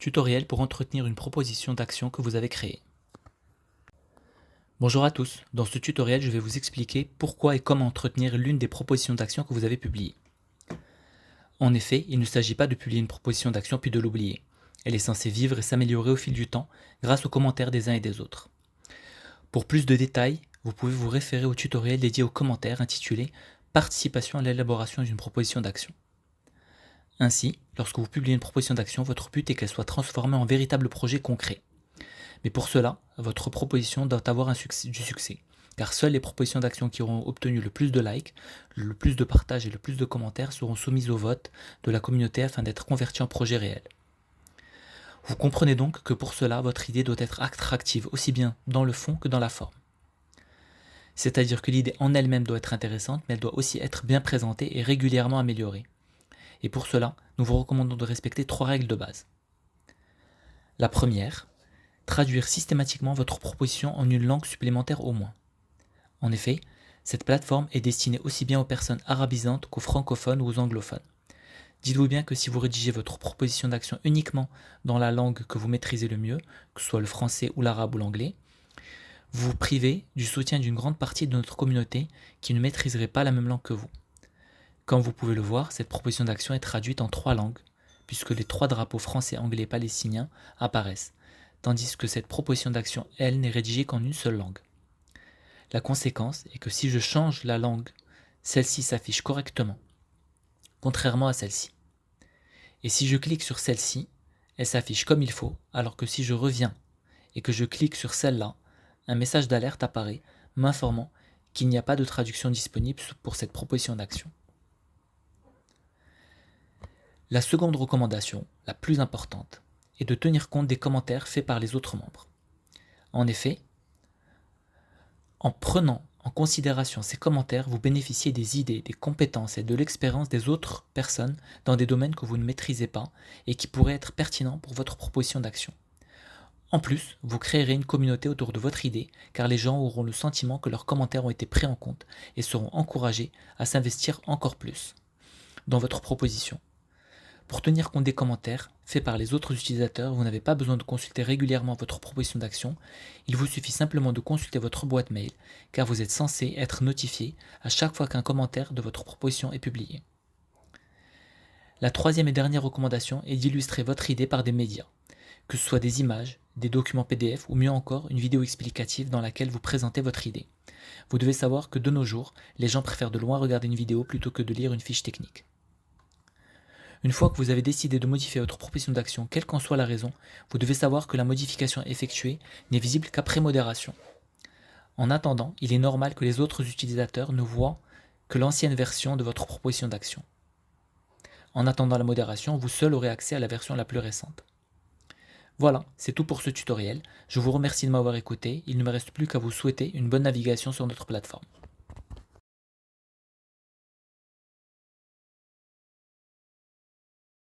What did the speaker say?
Tutoriel pour entretenir une proposition d'action que vous avez créée. Bonjour à tous, dans ce tutoriel je vais vous expliquer pourquoi et comment entretenir l'une des propositions d'action que vous avez publiées. En effet, il ne s'agit pas de publier une proposition d'action puis de l'oublier. Elle est censée vivre et s'améliorer au fil du temps grâce aux commentaires des uns et des autres. Pour plus de détails, vous pouvez vous référer au tutoriel dédié aux commentaires intitulé « Participation à l'élaboration d'une proposition d'action ». Ainsi, lorsque vous publiez une proposition d'action, votre but est qu'elle soit transformée en véritable projet concret. Mais pour cela, votre proposition doit avoir du succès, car seules les propositions d'action qui auront obtenu le plus de likes, le plus de partages et le plus de commentaires seront soumises au vote de la communauté afin d'être converties en projet réel. Vous comprenez donc que pour cela, votre idée doit être attractive aussi bien dans le fond que dans la forme. C'est-à-dire que l'idée en elle-même doit être intéressante, mais elle doit aussi être bien présentée et régulièrement améliorée. Et pour cela, nous vous recommandons de respecter 3 règles de base. La première, traduire systématiquement votre proposition en une langue supplémentaire au moins. En effet, cette plateforme est destinée aussi bien aux personnes arabisantes qu'aux francophones ou aux anglophones. Dites-vous bien que si vous rédigez votre proposition d'action uniquement dans la langue que vous maîtrisez le mieux, que ce soit le français ou l'arabe ou l'anglais, vous vous privez du soutien d'une grande partie de notre communauté qui ne maîtriserait pas la même langue que vous. Comme vous pouvez le voir, cette proposition d'action est traduite en 3 langues, puisque les 3 drapeaux français, anglais et palestiniens apparaissent, tandis que cette proposition d'action, elle, n'est rédigée qu'en une seule langue. La conséquence est que si je change la langue, celle-ci s'affiche correctement, contrairement à celle-ci. Et si je clique sur celle-ci, elle s'affiche comme il faut, alors que si je reviens et que je clique sur celle-là, un message d'alerte apparaît, m'informant qu'il n'y a pas de traduction disponible pour cette proposition d'action. La seconde recommandation, la plus importante, est de tenir compte des commentaires faits par les autres membres. En effet, en prenant en considération ces commentaires, vous bénéficiez des idées, des compétences et de l'expérience des autres personnes dans des domaines que vous ne maîtrisez pas et qui pourraient être pertinents pour votre proposition d'action. En plus, vous créerez une communauté autour de votre idée, car les gens auront le sentiment que leurs commentaires ont été pris en compte et seront encouragés à s'investir encore plus dans votre proposition. Pour tenir compte des commentaires faits par les autres utilisateurs, vous n'avez pas besoin de consulter régulièrement votre proposition d'action, il vous suffit simplement de consulter votre boîte mail, car vous êtes censé être notifié à chaque fois qu'un commentaire de votre proposition est publié. La troisième et dernière recommandation est d'illustrer votre idée par des médias, que ce soit des images, des documents PDF ou mieux encore une vidéo explicative dans laquelle vous présentez votre idée. Vous devez savoir que de nos jours, les gens préfèrent de loin regarder une vidéo plutôt que de lire une fiche technique. Une fois que vous avez décidé de modifier votre proposition d'action, quelle qu'en soit la raison, vous devez savoir que la modification effectuée n'est visible qu'après modération. En attendant, il est normal que les autres utilisateurs ne voient que l'ancienne version de votre proposition d'action. En attendant la modération, vous seul aurez accès à la version la plus récente. Voilà, c'est tout pour ce tutoriel. Je vous remercie de m'avoir écouté. Il ne me reste plus qu'à vous souhaiter une bonne navigation sur notre plateforme.